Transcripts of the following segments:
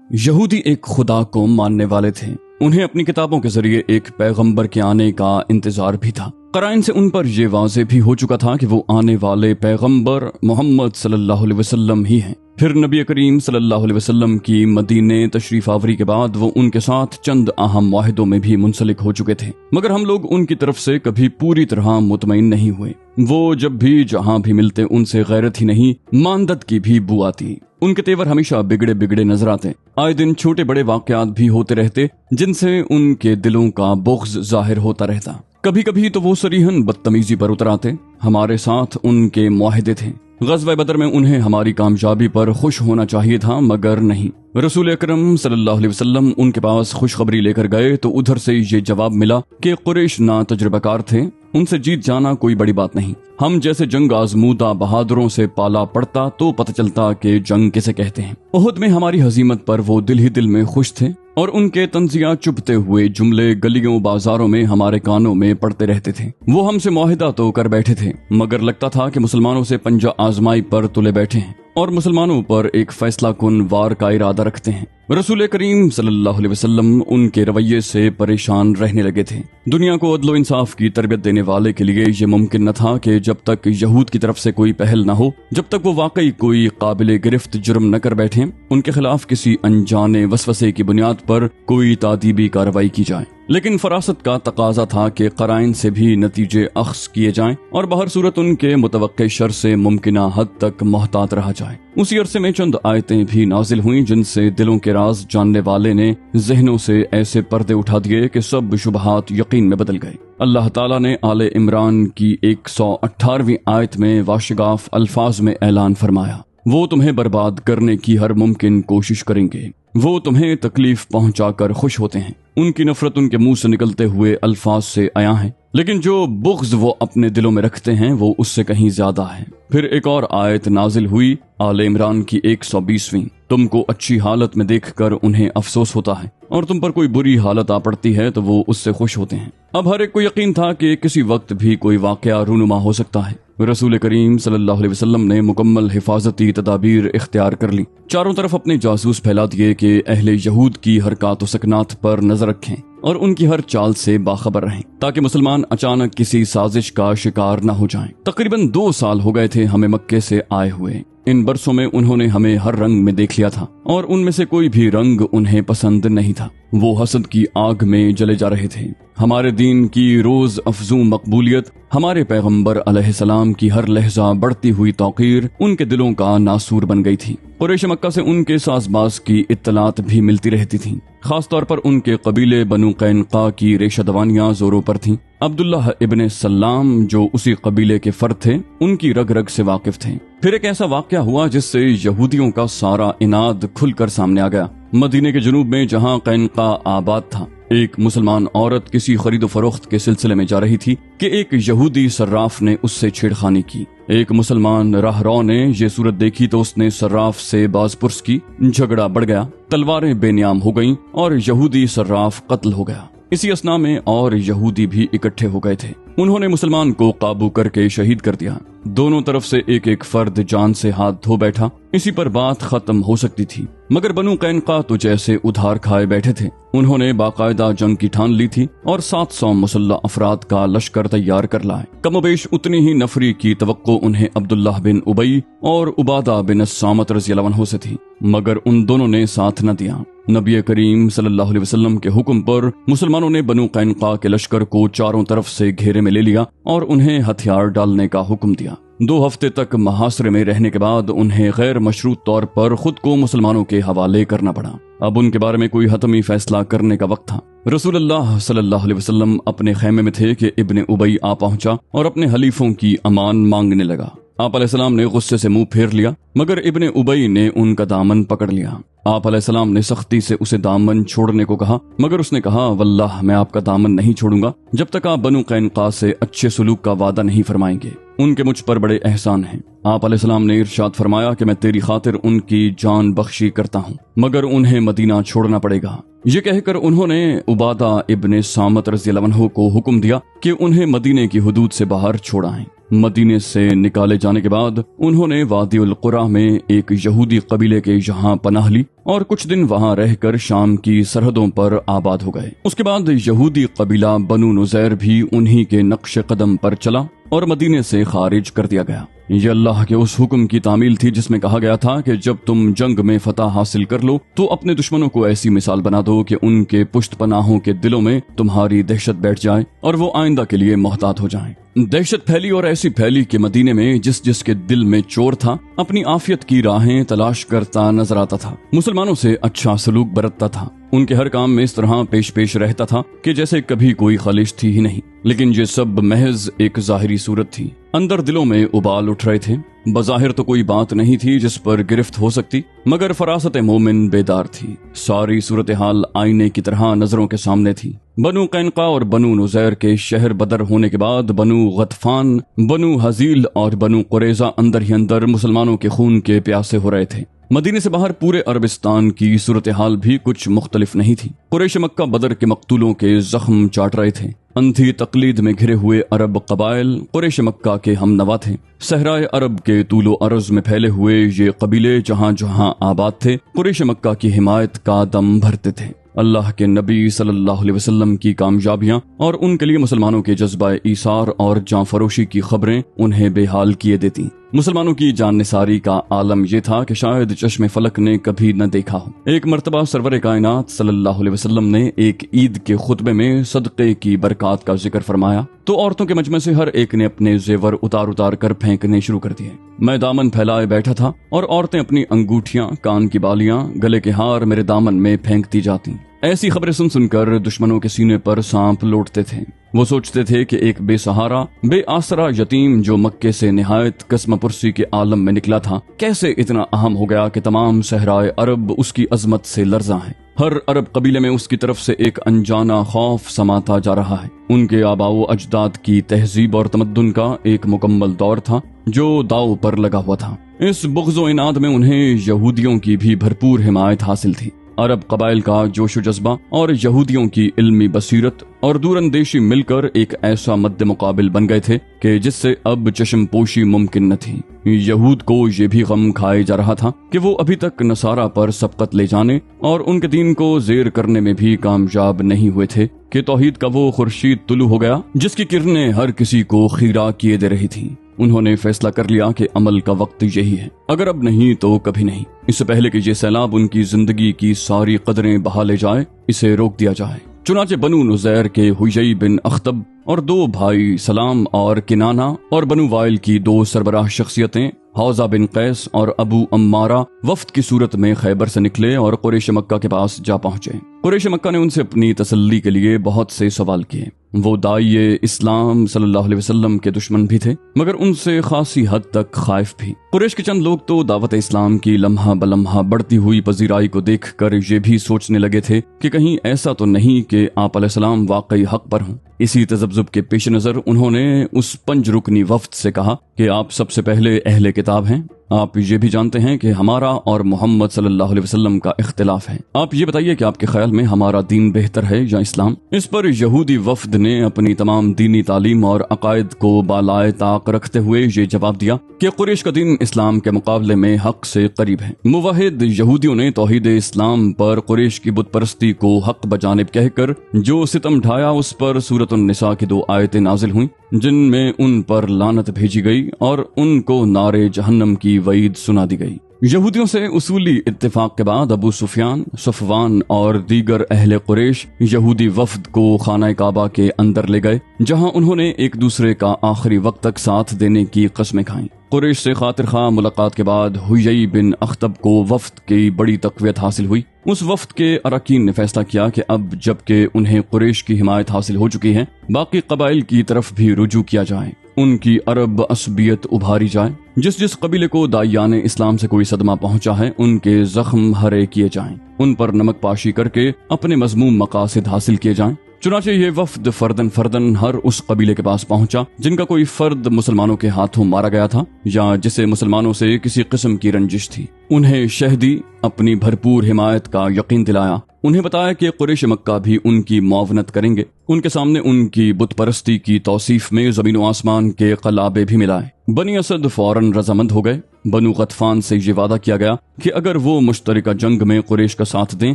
یہودی ایک خدا کو ماننے والے تھے۔ انہیں اپنی کتابوں کے ذریعے ایک پیغمبر کے آنے کا انتظار بھی تھا۔ قرائن سے ان پر یہ واضح بھی ہو چکا تھا کہ وہ آنے والے پیغمبر محمد صلی اللہ علیہ وسلم ہی ہیں۔ پھر نبی کریم صلی اللہ علیہ وسلم کی مدینے تشریف آوری کے بعد وہ ان کے ساتھ چند اہم معاہدوں میں بھی منسلک ہو چکے تھے، مگر ہم لوگ ان کی طرف سے کبھی پوری طرح مطمئن نہیں ہوئے۔ وہ جب بھی جہاں بھی ملتے ان سے غیرت ہی نہیں ماندت کی بھی بو آتی۔ ان کے تیور ہمیشہ بگڑے بگڑے نظر آتے۔ آئے دن چھوٹے بڑے واقعات بھی ہوتے رہتے جن سے ان کے دلوں کا بغض ظاہر ہوتا رہتا۔ کبھی کبھی تو وہ صریحاً بدتمیزی پر اتر آتے۔ ہمارے ساتھ ان کے معاہدے تھے۔ غزوہ بدر میں انہیں ہماری کامیابی پر خوش ہونا چاہیے تھا، مگر نہیں۔ رسول اکرم صلی اللہ علیہ وسلم ان کے پاس خوشخبری لے کر گئے تو ادھر سے یہ جواب ملا کہ قریش نا تجربہ کار تھے، ان سے جیت جانا کوئی بڑی بات نہیں۔ ہم جیسے جنگ آزمودہ بہادروں سے پالا پڑتا تو پتہ چلتا کہ جنگ کسے کہتے ہیں۔ احد میں ہماری ہزیمت پر وہ دل ہی دل میں خوش تھے اور ان کے طنزیہ چبھتے ہوئے جملے گلیوں بازاروں میں ہمارے کانوں میں پڑتے رہتے تھے۔ وہ ہم سے معاہدہ تو کر بیٹھے تھے، مگر لگتا تھا کہ مسلمانوں سے پنجہ آزمائی پر تلے بیٹھے ہیں اور مسلمانوں پر ایک فیصلہ کن وار کا ارادہ رکھتے ہیں۔ رسول کریم صلی اللہ علیہ وسلم ان کے رویے سے پریشان رہنے لگے تھے۔ دنیا کو عدل و انصاف کی تربیت دینے والے کے لیے یہ ممکن نہ تھا کہ جب تک یہود کی طرف سے کوئی پہل نہ ہو، جب تک وہ واقعی کوئی قابل گرفت جرم نہ کر بیٹھیں، ان کے خلاف کسی انجانے وسوسے کی بنیاد پر کوئی تادیبی کارروائی کی جائے۔ لیکن فراست کا تقاضا تھا کہ قرائن سے بھی نتیجے اخذ کیے جائیں اور بہر صورت ان کے متوقع شر سے ممکنہ حد تک محتاط رہا جائے۔ اسی عرصے میں چند آیتیں بھی نازل ہوئیں جن سے دلوں کے راز جاننے والے نے ذہنوں سے ایسے پردے اٹھا دیے کہ سب شبہات یقین میں بدل گئے۔ اللہ تعالیٰ نے آل عمران کی 118ویں آیت میں واشگاف الفاظ میں اعلان فرمایا، وہ تمہیں برباد کرنے کی ہر ممکن کوشش کریں گے، وہ تمہیں تکلیف پہنچا کر خوش ہوتے ہیں، ان کی نفرت ان کے منہ سے نکلتے ہوئے الفاظ سے عیاں ہے، لیکن جو بغض وہ اپنے دلوں میں رکھتے ہیں وہ اس سے کہیں زیادہ ہے۔ پھر ایک اور آیت نازل ہوئی، آل عمران کی 120ویں، تم کو اچھی حالت میں دیکھ کر انہیں افسوس ہوتا ہے اور تم پر کوئی بری حالت آ پڑتی ہے تو وہ اس سے خوش ہوتے ہیں۔ اب ہر ایک کو یقین تھا کہ کسی وقت بھی کوئی واقعہ رونما ہو سکتا ہے۔ رسول کریم صلی اللہ علیہ وسلم نے مکمل حفاظتی تدابیر اختیار کر لی۔ چاروں طرف اپنے جاسوس پھیلا دیے کہ اہل یہود کی حرکات و سکنات پر نظر رکھیں اور ان کی ہر چال سے باخبر رہیں تاکہ مسلمان اچانک کسی سازش کا شکار نہ ہو جائیں۔ تقریباً 2 سال ہو گئے تھے ہمیں مکے سے آئے ہوئے۔ ان برسوں میں انہوں نے ہمیں ہر رنگ میں دیکھ لیا تھا اور ان میں سے کوئی بھی رنگ انہیں پسند نہیں تھا۔ وہ حسد کی آگ میں جلے جا رہے تھے۔ ہمارے دین کی روز افزوں مقبولیت، ہمارے پیغمبر علیہ السلام کی ہر لحظہ بڑھتی ہوئی توقیر ان کے دلوں کا ناسور بن گئی تھی۔ قریش مکہ سے ان کے ساز باز کی اطلاعات بھی ملتی رہتی تھیں، خاص طور پر ان کے قبیلے بنو قینقاع کی ریشہ دوانیاں زوروں پر تھیں۔ عبداللہ ابن سلام جو اسی قبیلے کے فرد تھے ان کی رگ رگ سے واقف تھے۔ پھر ایک ایسا واقعہ ہوا جس سے یہودیوں کا سارا اناد کھل کر سامنے آ گیا۔ مدینے کے جنوب میں جہاں قینقاع آباد تھا، ایک مسلمان عورت کسی خرید و فروخت کے سلسلے میں جا رہی تھی کہ ایک یہودی صراف نے اس سے چھیڑخانی کی۔ ایک مسلمان راہرو نے یہ صورت دیکھی تو اس نے صراف سے باز پرس کی، جھگڑا بڑھ گیا، تلواریں بے نیام ہو گئیں اور یہودی صراف قتل ہو گیا۔ اسی اثنا میں اور یہودی بھی اکٹھے ہو گئے تھے۔ انہوں نے مسلمان کو قابو کر کے شہید کر دیا۔ دونوں طرف سے ایک ایک فرد جان سے ہاتھ دھو بیٹھا، اسی پر بات ختم ہو سکتی تھی، مگر بنو قینقاع تو جیسے ادھار کھائے بیٹھے تھے۔ انہوں نے باقاعدہ جنگ کی ٹھان لی تھی اور 700 مسلح افراد کا لشکر تیار کر لائے۔ کم و بیش اتنی ہی نفری کی توقع انہیں عبداللہ بن ابی اور عبادہ بن الصامت رضی اللہ عنہ سے تھی، مگر ان دونوں نے ساتھ نہ دیا۔ نبی کریم صلی اللہ علیہ وسلم کے حکم پر مسلمانوں نے بنو قینقاع کے لشکر کو چاروں طرف سے گھیرے میں لے لیا اور انہیں ہتھیار ڈالنے کا حکم دیا۔ 2 ہفتے تک محاصرے میں رہنے کے بعد انہیں غیر مشروط طور پر خود کو مسلمانوں کے حوالے کرنا پڑا۔ اب ان کے بارے میں کوئی حتمی فیصلہ کرنے کا وقت تھا۔ رسول اللہ صلی اللہ علیہ وسلم اپنے خیمے میں تھے کہ ابن ابی آ پہنچا اور اپنے حلیفوں کی امان مانگنے لگا۔ آپ علیہ السلام نے غصے سے منہ پھیر لیا، مگر ابن ابی نے ان کا دامن پکڑ لیا۔ آپ علیہ السلام نے سختی سے اسے دامن چھوڑنے کو کہا، مگر اس نے کہا، واللہ میں آپ کا دامن نہیں چھوڑوں گا جب تک آپ بنو قینقاع سے اچھے سلوک کا وعدہ نہیں فرمائیں گے۔ ان کے مجھ پر بڑے احسان ہیں۔ آپ علیہ السلام نے ارشاد فرمایا کہ میں تیری خاطر ان کی جان بخشی کرتا ہوں، مگر انہیں مدینہ چھوڑنا پڑے گا۔ یہ کہہ کر انہوں نے عبادہ ابن صامت رضی اللہ عنہ کو حکم دیا کہ انہیں مدینے کی حدود سے باہر چھوڑائیں۔ مدینے سے نکالے جانے کے بعد انہوں نے وادی القرا میں ایک یہودی قبیلے کے یہاں پناہ لی اور کچھ دن وہاں رہ کر شام کی سرحدوں پر آباد ہو گئے۔ اس کے بعد یہودی قبیلہ بنو نذیر بھی انہی کے نقش قدم پر چلا اور مدینے سے خارج کر دیا گیا۔ یہ اللہ کے اس حکم کی تعمیل تھی جس میں کہا گیا تھا کہ جب تم جنگ میں فتح حاصل کر لو تو اپنے دشمنوں کو ایسی مثال بنا دو کہ ان کے پشت پناہوں کے دلوں میں تمہاری دہشت بیٹھ جائے اور وہ آئندہ کے لیے محتاط ہو جائیں۔ دہشت پھیلی اور ایسی پھیلی کہ مدینے میں جس کے دل میں چور تھا اپنی عافیت کی راہیں تلاش کرتا نظر آتا تھا، مسلمانوں سے اچھا سلوک برتتا تھا، ان کے ہر کام میں اس طرح پیش رہتا تھا کہ جیسے کبھی کوئی خالش تھی ہی نہیں۔ لیکن یہ سب محض ایک ظاہری صورت تھی، اندر دلوں میں ابال اٹھ رہے تھے۔ بظاہر تو کوئی بات نہیں تھی جس پر گرفت ہو سکتی، مگر فراست مومن بیدار تھی۔ ساری صورتحال آئینے کی طرح نظروں کے سامنے تھی۔ بنو قینقاع اور بنو نذیر کے شہر بدر ہونے کے بعد بنو غطفان، بنو حزیل اور بنو قریظہ اندر ہی اندر مسلمانوں کے خون کے پیاسے ہو رہے تھے۔ مدینے سے باہر پورے عربستان کی صورتحال بھی کچھ مختلف نہیں تھی۔ قریش مکہ بدر کے مقتولوں کے زخم چاٹ رہے تھے۔ انتھی تقلید میں گھرے ہوئے عرب قبائل قریش مکہ کے ہم نوا تھے۔ صحرائے عرب کے طول و عرض میں پھیلے ہوئے یہ قبیلے جہاں جہاں آباد تھے قریش مکہ کی حمایت کا دم بھرتے تھے۔ اللہ کے نبی صلی اللہ علیہ وسلم کی کامیابیاں اور ان کے لیے مسلمانوں کے جذبہ ایثار اور جاں فروشی کی خبریں انہیں بے حال کیے دیتی۔ مسلمانوں کی جان نثاری کا عالم یہ تھا کہ شاید چشم فلک نے کبھی نہ دیکھا ہو۔ ایک مرتبہ سرور کائنات صلی اللہ علیہ وسلم نے ایک عید کے خطبے میں صدقے کی برکات کا ذکر فرمایا تو عورتوں کے مجمع سے ہر ایک نے اپنے زیور اتار کر پھینکنے شروع کر دیے۔ میں دامن پھیلائے بیٹھا تھا اور عورتیں اپنی انگوٹھیاں، کان کی بالیاں، گلے کے ہار میرے دامن میں پھینکتی جاتی۔ ایسی خبریں سن کر دشمنوں کے سینے پر سانپ لوٹتے تھے۔ وہ سوچتے تھے کہ ایک بے سہارا، بے آسرا یتیم جو مکے سے نہایت قسم پرسی کے عالم میں نکلا تھا کیسے اتنا اہم ہو گیا کہ تمام صحرائے عرب اس کی عظمت سے لرزاں ہیں۔ ہر عرب قبیلے میں اس کی طرف سے ایک انجانا خوف سماتا جا رہا ہے۔ ان کے آباء و اجداد کی تہذیب اور تمدن کا ایک مکمل دور تھا جو داؤ پر لگا ہوا تھا۔ اس بغض و عناد میں انہیں یہودیوں کی بھی بھرپور حمایت حاصل تھی۔ عرب قبائل کا جوش و جذبہ اور یہودیوں کی علمی بصیرت اور دور اندیشی مل کر ایک ایسا مد مقابل بن گئے تھے کہ جس سے اب چشم پوشی ممکن نہ تھی۔ یہود کو یہ بھی غم کھائے جا رہا تھا کہ وہ ابھی تک نصارہ پر سبقت لے جانے اور ان کے دین کو زیر کرنے میں بھی کامیاب نہیں ہوئے تھے کہ توحید کا وہ خورشید طلوع ہو گیا جس کی کرنیں ہر کسی کو خیرہ کیے دے رہی تھی۔ انہوں نے فیصلہ کر لیا کہ عمل کا وقت یہی ہے، اگر اب نہیں تو کبھی نہیں۔ اس سے پہلے کہ یہ سیلاب ان کی زندگی کی ساری قدریں بہا لے جائے اسے روک دیا جائے۔ چنانچہ بنو نذیر کے حیی بن اخطب اور دو بھائی سلام اور کنانہ اور بنو وائل کی دو سربراہ شخصیتیں حوزہ بن قیس اور ابو امارہ وفد کی صورت میں خیبر سے نکلے اور قریش مکہ کے پاس جا پہنچے۔ قریش مکہ نے ان سے اپنی تسلی کے لیے بہت سے سوال کیے۔ وہ داعی اسلام صلی اللہ علیہ وسلم کے دشمن بھی تھے مگر ان سے خاصی حد تک خائف بھی۔ قریش کے چند لوگ تو دعوت اسلام کی لمحہ بلمحہ بڑھتی ہوئی پذیرائی کو دیکھ کر یہ بھی سوچنے لگے تھے کہ کہیں ایسا تو نہیں کہ آپ علیہ السلام واقعی حق پر ہوں۔ اسی تذبذب کے پیش نظر انہوں نے اس 5 رکنی وفد سے کہا کہ آپ سب سے پہلے اہل کتاب ہیں، آپ یہ بھی جانتے ہیں کہ ہمارا اور محمد صلی اللہ علیہ وسلم کا اختلاف ہے، آپ یہ بتائیے کہ آپ کے خیال میں ہمارا دین بہتر ہے یا اسلام؟ اس پر یہودی وفد نے اپنی تمام دینی تعلیم اور عقائد کو بالائے طاق رکھتے ہوئے یہ جواب دیا کہ قریش کا دین اسلام کے مقابلے میں حق سے قریب ہے۔ موحد یہودیوں نے توحید اسلام پر قریش کی بت پرستی کو حق بجانب کہہ کر جو ستم ڈھایا اس پر سورۃ النساء کی 2 آیتیں نازل ہوئیں جن میں ان پر لعنت بھیجی گئی اور ان کو نار جہنم کی وعید سنا دی گئی۔ یہودیوں سے اصولی اتفاق کے بعد ابو سفیان، صفوان اور دیگر اہل قریش یہودی وفد کو خانہ کعبہ کے اندر لے گئے جہاں انہوں نے ایک دوسرے کا آخری وقت تک ساتھ دینے کی قسمیں کھائیں۔ قریش سے خاطر خواہ ملاقات کے بعد حیی بن اخطب کو وفد کی بڑی تقویت حاصل ہوئی۔ اس وفد کے اراکین نے فیصلہ کیا کہ اب جبکہ انہیں قریش کی حمایت حاصل ہو چکی ہے باقی قبائل کی طرف بھی رجوع کیا جائے، ان کی عرب عصبیت ابھاری جائے، جس قبیلے کو داعیان اسلام سے کوئی صدمہ پہنچا ہے ان کے زخم ہرے کیے جائیں، ان پر نمک پاشی کر کے اپنے مذموم مقاصد حاصل کیے جائیں۔ چنانچہ یہ وفد فردن ہر اس قبیلے کے پاس پہنچا جن کا کوئی فرد مسلمانوں کے ہاتھوں مارا گیا تھا یا جسے مسلمانوں سے کسی قسم کی رنجش تھی۔ انہیں شہدی اپنی بھرپور حمایت کا یقین دلایا انہیں بتایا کہ قریش مکہ بھی ان کی معاونت کریں گے۔ ان کے سامنے ان کی بت پرستی کی توصیف میں زمین و آسمان کے قلابے بھی ملائے۔ بنی اسد فوراً رضامند ہو گئے۔ بنو غطفان سے یہ وعدہ کیا گیا کہ اگر وہ مشترکہ جنگ میں قریش کا ساتھ دیں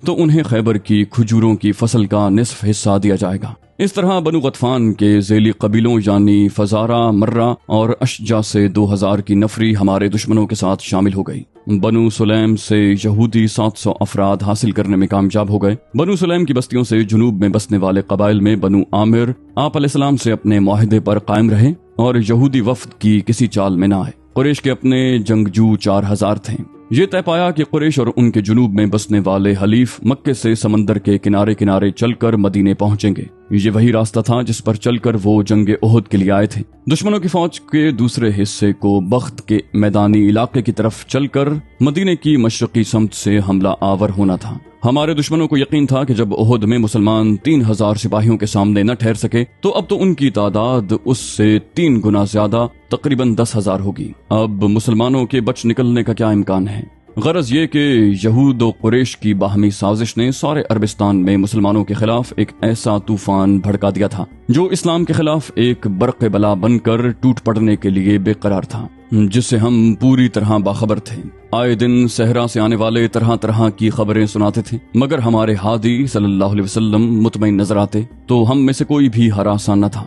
تو انہیں خیبر کی کھجوروں کی فصل کا نصف حصہ دیا جائے گا۔ اس طرح بنو غطفان کے ذیلی قبیلوں یعنی فزارہ، مرہ اور اشجع سے 2000 کی نفری ہمارے دشمنوں کے ساتھ شامل ہو گئی۔ بنو سلیم سے یہودی 700 افراد حاصل کرنے میں کامیاب ہو گئے۔ بنو سلیم کی بستیوں سے جنوب میں بسنے والے قبائل میں بنو عامر آپ علیہ السلام سے اپنے معاہدے پر قائم رہے اور یہودی وفد کی کسی چال میں نہ آئے۔ قریش کے اپنے جنگجو 4000 تھے۔ یہ طے پایا کہ قریش اور ان کے جنوب میں بسنے والے حلیف مکے سے سمندر کے کنارے کنارے چل کر مدینے پہنچیں گے۔ یہ وہی راستہ تھا جس پر چل کر وہ جنگ احد کے لیے آئے تھے۔ دشمنوں کی فوج کے دوسرے حصے کو بخت کے میدانی علاقے کی طرف چل کر مدینے کی مشرقی سمت سے حملہ آور ہونا تھا۔ ہمارے دشمنوں کو یقین تھا کہ جب احد میں مسلمان 3000 سپاہیوں کے سامنے نہ ٹھہر سکے تو اب تو ان کی تعداد اس سے 3 گنا زیادہ تقریباً 10,000 ہوگی۔ اب مسلمانوں کے بچ نکلنے کا کیا امکان ہے؟ غرض یہ کہ یہود و قریش کی باہمی سازش نے سارے عربستان میں مسلمانوں کے خلاف ایک ایسا طوفان بھڑکا دیا تھا جو اسلام کے خلاف ایک برق بلا بن کر ٹوٹ پڑنے کے لیے بے قرار تھا، جس سے ہم پوری طرح باخبر تھے۔ آئے دن صحرا سے آنے والے طرح طرح کی خبریں سناتے تھے، مگر ہمارے ہادی صلی اللہ علیہ وسلم مطمئن نظر آتے تو ہم میں سے کوئی بھی ہراساں نہ تھا۔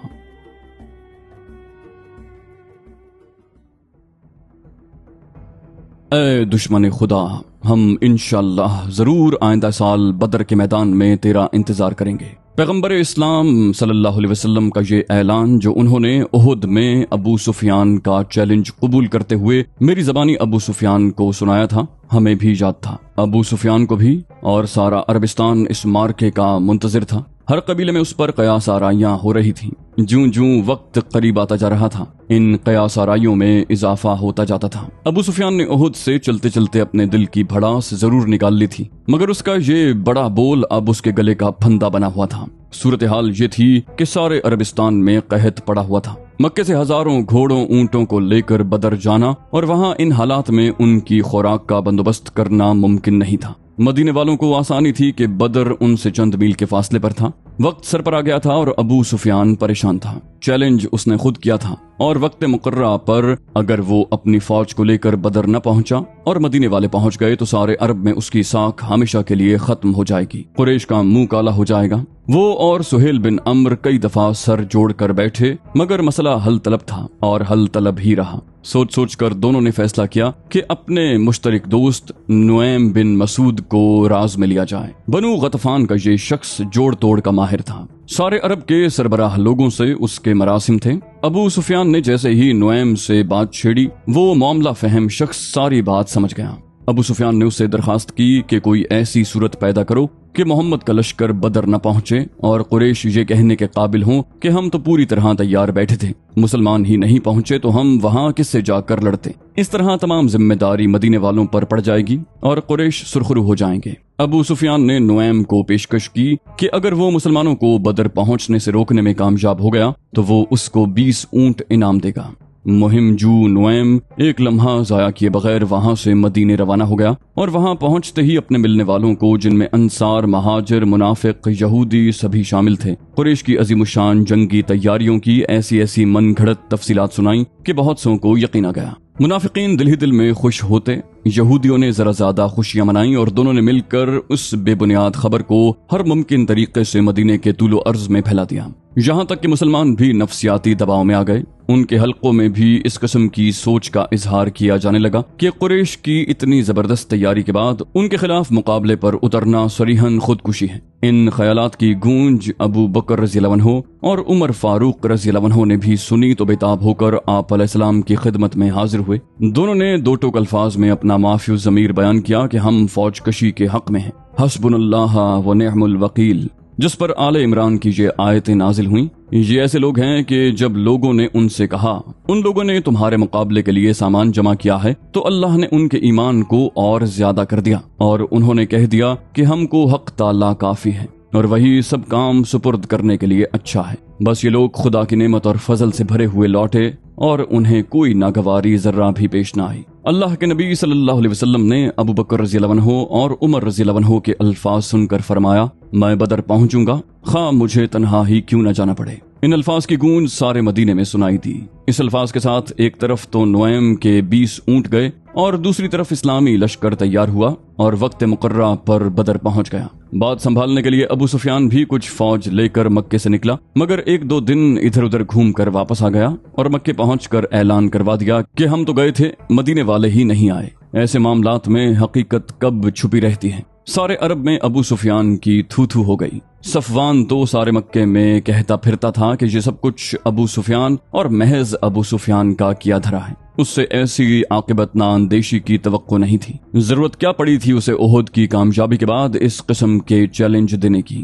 اے دشمن خدا، ہم انشاءاللہ ضرور آئندہ سال بدر کے میدان میں تیرا انتظار کریں گے۔ پیغمبر اسلام صلی اللہ علیہ وسلم کا یہ اعلان جو انہوں نے احد میں ابو سفیان کا چیلنج قبول کرتے ہوئے میری زبانی ابو سفیان کو سنایا تھا، ہمیں بھی یاد تھا۔ ابو سفیان کو بھی اور سارا عربستان اس مارکے کا منتظر تھا۔ ہر قبیلے میں اس پر قیاس آرائیاں ہو رہی تھیں۔ جوں جوں وقت قریب آتا جا رہا تھا ان قیاس آرائیوں میں اضافہ ہوتا جاتا تھا۔ ابو سفیان نے احد سے چلتے چلتے اپنے دل کی بھڑاس ضرور نکال لی تھی، مگر اس کا یہ بڑا بول اب اس کے گلے کا پھندا بنا ہوا تھا۔ صورتحال یہ تھی کہ سارے عربستان میں قحط پڑا ہوا تھا۔ مکے سے ہزاروں گھوڑوں اونٹوں کو لے کر بدر جانا اور وہاں ان حالات میں ان کی خوراک کا بندوبست کرنا ممکن نہیں تھا۔ مدینے والوں کو آسانی تھی کہ بدر ان سے چند میل کے فاصلے پر تھا۔ وقت سر پر آ گیا تھا اور ابو سفیان پریشان تھا۔ چیلنج اس نے خود کیا تھا اور وقت مقررہ پر اگر وہ اپنی فوج کو لے کر بدر نہ پہنچا اور مدینے والے پہنچ گئے تو سارے عرب میں اس کی ساکھ ہمیشہ کے لیے ختم ہو جائے گی۔ قریش کا منہ کالا ہو جائے گا۔ وہ اور سہیل بن عمر کئی دفعہ سر جوڑ کر بیٹھے، مگر مسئلہ حل طلب تھا اور حل طلب ہی رہا۔ سوچ سوچ کر دونوں نے فیصلہ کیا کہ اپنے مشترک دوست نعیم بن مسعود کو راز میں لیا جائے۔ بنو غطفان کا یہ شخص جوڑ توڑ کا ماہر تھا۔ سارے عرب کے سربراہ لوگوں سے اس کے مراسم تھے۔ ابو سفیان نے جیسے ہی نعیم سے بات چھیڑی، وہ معاملہ فہم شخص ساری بات سمجھ گیا۔ ابو سفیان نے اس سے درخواست کی کہ کوئی ایسی صورت پیدا کرو کہ محمد کا لشکر بدر نہ پہنچے اور قریش یہ کہنے کے قابل ہوں کہ ہم تو پوری طرح تیار بیٹھے تھے، مسلمان ہی نہیں پہنچے تو ہم وہاں کس سے جا کر لڑتے۔ اس طرح تمام ذمہ داری مدینے والوں پر پڑ جائے گی اور قریش سرخرو ہو جائیں گے۔ ابو سفیان نے نعیم کو پیشکش کی کہ اگر وہ مسلمانوں کو بدر پہنچنے سے روکنے میں کامیاب ہو گیا تو وہ اس کو 20 اونٹ انعام دے گا۔ مہم جو نعیم ایک لمحہ ضائع کیے بغیر وہاں سے مدینے روانہ ہو گیا اور وہاں پہنچتے ہی اپنے ملنے والوں کو، جن میں انصار، مہاجر، منافق، یہودی سبھی شامل تھے، قریش کی عظیم الشان جنگی تیاریوں کی ایسی من گھڑت تفصیلات سنائیں کہ بہت سو کو یقین آ گیا۔ منافقین دل ہی دل میں خوش ہوتے، یہودیوں نے ذرا زیادہ خوشیاں منائیں اور دونوں نے مل کر اس بے بنیاد خبر کو ہر ممکن طریقے سے مدینے کے طول و عرض میں پھیلا دیا، یہاں تک کہ مسلمان بھی نفسیاتی دباؤ میں آ گئے۔ ان کے حلقوں میں بھی اس قسم کی سوچ کا اظہار کیا جانے لگا کہ قریش کی اتنی زبردست تیاری کے بعد ان کے خلاف مقابلے پر اترنا صریحاً خودکشی ہے۔ ان خیالات کی گونج ابو بکر رضی اللہ عنہ اور عمر فاروق رضی اللہ عنہ نے بھی سنی تو بےتاب ہو کر آپ علیہ السلام کی خدمت میں حاضر ہوئے۔ دونوں نے دو ٹوک الفاظ میں اپنا معافی الضمیر بیان کیا کہ ہم فوج کشی کے حق میں ہیں، حسبنا اللہ و نعم الوکیل، جس پر آل عمران کی یہ آیتیں نازل ہوئیں۔ یہ ایسے لوگ ہیں کہ جب لوگوں نے ان سے کہا ان لوگوں نے تمہارے مقابلے کے لیے سامان جمع کیا ہے تو اللہ نے ان کے ایمان کو اور زیادہ کر دیا اور انہوں نے کہہ دیا کہ ہم کو حق تعالی کافی ہے۔ اور وہی سب کام سپرد کرنے کے لیے اچھا ہے۔ بس یہ لوگ خدا کی نعمت اور فضل سے بھرے ہوئے لوٹے اور انہیں کوئی ناگواری ذرہ بھی پیش نہ آئی۔ اللہ کے نبی صلی اللہ علیہ وسلم نے ابو بکر رضی اللہ عنہ اور عمر رضی اللہ عنہ کے الفاظ سن کر فرمایا، میں بدر پہنچوں گا خواہ مجھے تنہا ہی کیوں نہ جانا پڑے۔ ان الفاظ کی گونج سارے مدینے میں سنائی دی۔ اس الفاظ کے ساتھ ایک طرف تو نعیم کے 20 اونٹ گئے اور دوسری طرف اسلامی لشکر تیار ہوا اور وقت مقررہ پر بدر پہنچ گیا۔ بات سنبھالنے کے لیے ابو سفیان بھی کچھ فوج لے کر مکے سے نکلا، مگر 1-2 دن ادھر ادھر گھوم کر واپس آ گیا اور مکے پہنچ کر اعلان کروا دیا کہ ہم تو گئے تھے، مدینے والے ہی نہیں آئے۔ ایسے معاملات میں حقیقت کب چھپی رہتی ہے۔ سارے عرب میں ابو سفیان کی تھو تھو ہو گئی۔ صفوان تو سارے مکے میں کہتا پھرتا تھا کہ یہ سب کچھ ابو سفیان اور محض ابو سفیان کا کیا دھرا ہے۔ اس سے ایسی عاقبت نااندیشی کی توقع نہیں تھی۔ ضرورت کیا پڑی تھی اسے احد کی کامیابی کے بعد اس قسم کے چیلنج دینے کی؟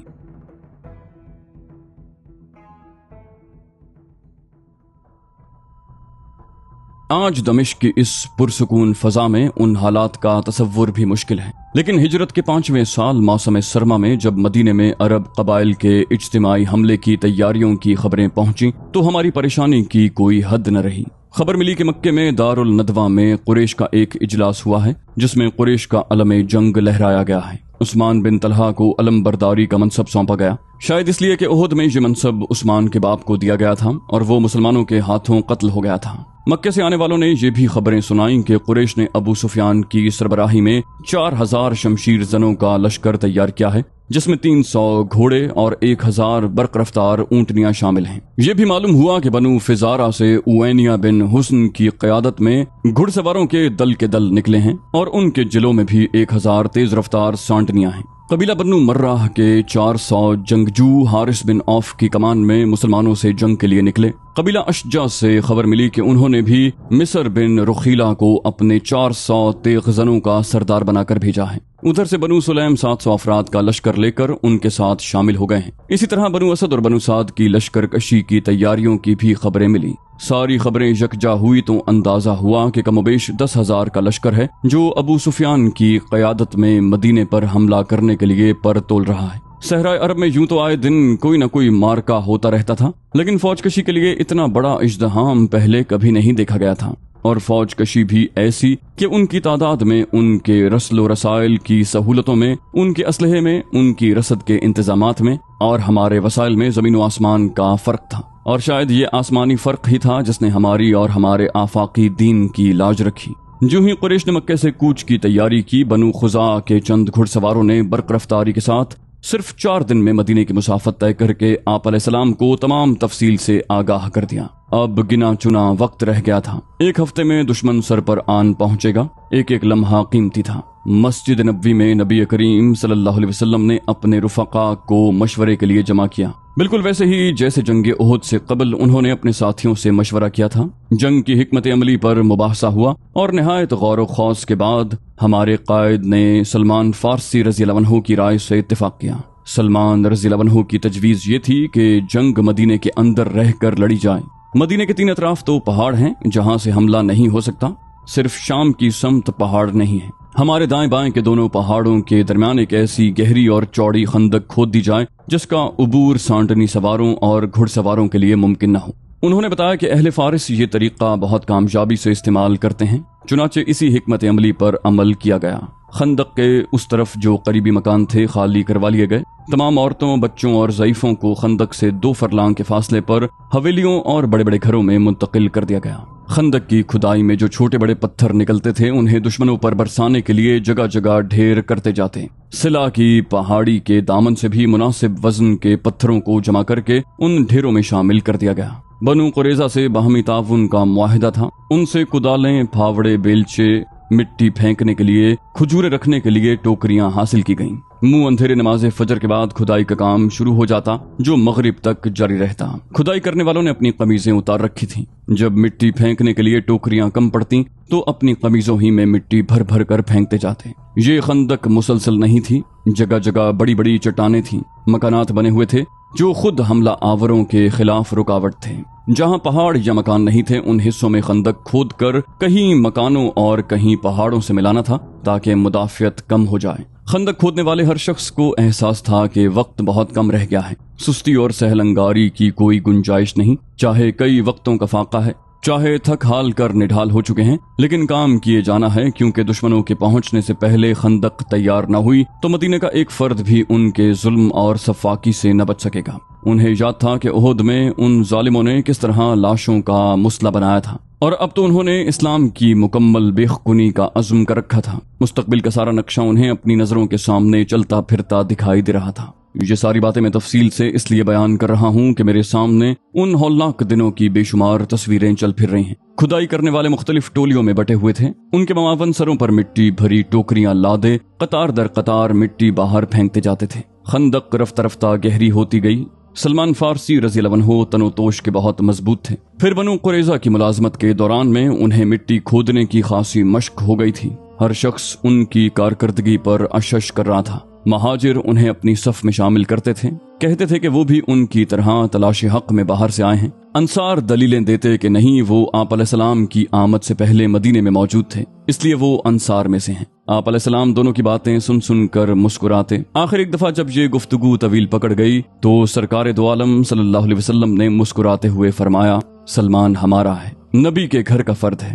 آج دمشق کی اس پرسکون فضا میں ان حالات کا تصور بھی مشکل ہے، لیکن ہجرت کے 5ویں سال موسم سرما میں جب مدینے میں عرب قبائل کے اجتماعی حملے کی تیاریوں کی خبریں پہنچیں تو ہماری پریشانی کی کوئی حد نہ رہی۔ خبر ملی کہ مکے میں دار الندوہ میں قریش کا ایک اجلاس ہوا ہے جس میں قریش کا علم جنگ لہرایا گیا ہے۔ عثمان بن طلحہ کو علم برداری کا منصب سونپا گیا، شاید اس لیے کہ احد میں یہ منصب عثمان کے باپ کو دیا گیا تھا اور وہ مسلمانوں کے ہاتھوں قتل ہو گیا تھا۔ مکے سے آنے والوں نے یہ بھی خبریں سنائیں کہ قریش نے ابو سفیان کی سربراہی میں 4000 شمشیر زنوں کا لشکر تیار کیا ہے، جس میں 300 گھوڑے اور 1000 برق رفتار اونٹنیاں شامل ہیں۔ یہ بھی معلوم ہوا کہ بنو فزارہ سے اوینیا بن حسن کی قیادت میں گھڑ سواروں کے دل نکلے ہیں اور ان کے جلوں میں بھی 1000 تیز رفتار سانٹنیاں ہیں۔ قبیلہ بنو مرہ کے 400 جنگجو حارث بن عوف کی کمان میں مسلمانوں سے جنگ کے لیے نکلے۔ قبیلہ اشجع سے خبر ملی کہ انہوں نے بھی مصر بن رخیلہ کو اپنے 400 تیغ زنوں کا سردار بنا کر بھیجا ہے۔ ادھر سے بنو سلیم 700 افراد کا لشکر لے کر ان کے ساتھ شامل ہو گئے ہیں۔ اسی طرح بنو اسد اور بنو سعد کی لشکر کشی کی تیاریوں کی بھی خبریں ملی۔ ساری خبریں یکجا ہوئی تو اندازہ ہوا کہ کم و بیش 10,000 کا لشکر ہے جو ابو سفیان کی قیادت میں مدینے پر حملہ کرنے کے لیے پر تول رہا ہے۔ صحرائے عرب میں یوں تو آئے دن کوئی نہ کوئی مارکا ہوتا رہتا تھا، لیکن فوج کشی کے لیے اتنا بڑا ازدحام پہلے کبھی نہیں دیکھا گیا تھا، اور فوج کشی بھی ایسی کہ ان کی تعداد میں، ان کے رسل و رسائل کی سہولتوں میں، ان کے اسلحے میں، ان کی رسد کے انتظامات میں اور ہمارے وسائل میں زمین و آسمان کا فرق تھا۔ اور شاید یہ آسمانی فرق ہی تھا جس نے ہماری اور ہمارے آفاقی دین کی لاج رکھی۔ جو ہی قریش نے مکے سے کوچ کی تیاری کی، بنو خزاعہ کے چند گھڑ سواروں نے برق رفتاری کے ساتھ صرف 4 دن میں مدینے کی مسافت طے کر کے آپ علیہ السلام کو تمام تفصیل سے آگاہ کر دیا۔ اب گنا چنا وقت رہ گیا تھا۔ 1 ہفتے میں دشمن سر پر آن پہنچے گا۔ ایک لمحہ قیمتی تھا۔ مسجد نبوی میں نبی کریم صلی اللہ علیہ وسلم نے اپنے رفقا کو مشورے کے لیے جمع کیا، بالکل ویسے ہی جیسے جنگ احد سے قبل انہوں نے اپنے ساتھیوں سے مشورہ کیا تھا۔ جنگ کی حکمت عملی پر مباحثہ ہوا اور نہایت غور و خوض کے بعد ہمارے قائد نے سلمان فارسی رضی اللہ عنہ کی رائے سے اتفاق کیا۔ سلمان رضی اللہ عنہ کی تجویز یہ تھی کہ جنگ مدینے کے اندر رہ کر لڑی جائے۔ مدینے کے 3 اطراف تو پہاڑ ہیں جہاں سے حملہ نہیں ہو سکتا، صرف شام کی سمت پہاڑ نہیں ہے۔ ہمارے دائیں بائیں کے دونوں پہاڑوں کے درمیان ایک ایسی گہری اور چوڑی خندق کھود دی جائے جس کا عبور سانٹنی سواروں اور گھڑ سواروں کے لیے ممکن نہ ہو۔ انہوں نے بتایا کہ اہل فارس یہ طریقہ بہت کامیابی سے استعمال کرتے ہیں، چنانچہ اسی حکمت عملی پر عمل کیا گیا۔ خندق کے اس طرف جو قریبی مکان تھے خالی کروا لیے گئے۔ تمام عورتوں، بچوں اور ضعیفوں کو خندق سے 2 فرلانگ کے فاصلے پر حویلیوں اور بڑے بڑے گھروں میں منتقل کر دیا گیا۔ خندق کی کھدائی میں جو چھوٹے بڑے پتھر نکلتے تھے انہیں دشمنوں پر برسانے کے لیے جگہ جگہ ڈھیر کرتے جاتے۔ سلا کی پہاڑی کے دامن سے بھی مناسب وزن کے پتھروں کو جمع کر کے ان ڈھیروں میں شامل کر دیا گیا۔ بنو قریظہ سے باہمی تعاون کا معاہدہ تھا۔ ان سے کدالیں، پھاوڑے، بیلچے، مٹی پھینکنے کے لیے، کھجورے رکھنے کے لیے ٹوکریاں حاصل کی گئیں۔ منہ اندھیرے نماز فجر کے بعد کھدائی کا کام شروع ہو جاتا جو مغرب تک جاری رہتا۔ کھدائی کرنے والوں نے اپنی قمیضیں اتار رکھی تھیں۔ جب مٹی پھینکنے کے لیے ٹوکریاں کم پڑتی تو اپنی قمیضوں ہی میں مٹی بھر بھر کر پھینکتے جاتے۔ یہ خندق مسلسل نہیں تھی، جگہ جگہ بڑی بڑی چٹانیں تھیں، مکانات بنے ہوئے تھے جو خود حملہ آوروں کے خلاف رکاوٹ تھے۔ جہاں پہاڑ یا مکان نہیں تھے ان حصوں میں خندق کھود کر کہیں مکانوں اور کہیں پہاڑوں سے ملانا تھا تاکہ مدافعت کم ہو جائے۔ خندق کھودنے والے ہر شخص کو احساس تھا کہ وقت بہت کم رہ گیا ہے، سستی اور سہل انگاری کی کوئی گنجائش نہیں، چاہے کئی وقتوں کا فاقہ ہے، چاہے تھک ہال کر نڈھال ہو چکے ہیں، لیکن کام کیے جانا ہے، کیونکہ دشمنوں کے پہنچنے سے پہلے خندق تیار نہ ہوئی تو مدینے کا ایک فرد بھی ان کے ظلم اور سفاکی سے نہ بچ سکے گا۔ انہیں یاد تھا کہ احد میں ان ظالموں نے کس طرح لاشوں کا مسلح بنایا تھا، اور اب تو انہوں نے اسلام کی مکمل بےخونی کا عزم کر رکھا تھا۔ مستقبل کا سارا نقشہ انہیں اپنی نظروں کے سامنے چلتا پھرتا دکھائی دے رہا تھا۔ یہ ساری باتیں میں تفصیل سے اس لیے بیان کر رہا ہوں کہ میرے سامنے ان ہولناک دنوں کی بے شمار تصویریں چل پھر رہی ہیں۔ کھدائی کرنے والے مختلف ٹولیوں میں بٹے ہوئے تھے، ان کے معاون سروں پر مٹی بھری ٹوکریاں لادے قطار در قطار مٹی باہر پھینکتے جاتے تھے۔ خندق رفتہ رفتہ گہری ہوتی گئی۔ سلمان فارسی رضی اللہ عنہ تن و توش کے بہت مضبوط تھے۔ پھر بنو قریظہ کی ملازمت کے دوران میں انہیں مٹی کھودنے کی خاصی مشق ہو گئی تھی۔ ہر شخص ان کی کارکردگی پر اشش کر رہا تھا۔ مہاجر انہیں اپنی صف میں شامل کرتے تھے، کہتے تھے کہ وہ بھی ان کی طرح تلاش حق میں باہر سے آئے ہیں۔ انصار دلیلیں دیتے کہ نہیں، وہ آپ علیہ السلام کی آمد سے پہلے مدینے میں موجود تھے، اس لیے وہ انصار میں سے ہیں۔ آپ علیہ السلام دونوں کی باتیں سن سن کر مسکراتے۔ آخر ایک دفعہ جب یہ گفتگو طویل پکڑ گئی تو سرکار دو عالم صلی اللہ علیہ وسلم نے مسکراتے ہوئے فرمایا، سلمان ہمارا ہے، نبی کے گھر کا فرد ہے۔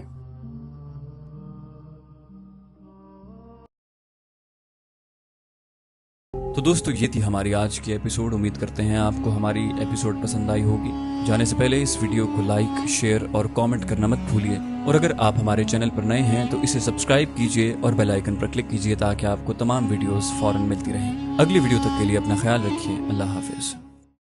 تو دوستو یہ تھی ہماری آج کی ایپیسوڈ۔ امید کرتے ہیں آپ کو ہماری ایپیسوڈ پسند آئی ہوگی۔ جانے سے پہلے اس ویڈیو کو لائک، شیئر اور کامنٹ کرنا مت بھولیے، اور اگر آپ ہمارے چینل پر نئے ہیں تو اسے سبسکرائب کیجئے اور بیل آئیکن پر کلک کیجئے تاکہ آپ کو تمام ویڈیوز فوراً ملتی رہیں۔ اگلی ویڈیو تک کے لیے اپنا خیال رکھیے۔ اللہ حافظ۔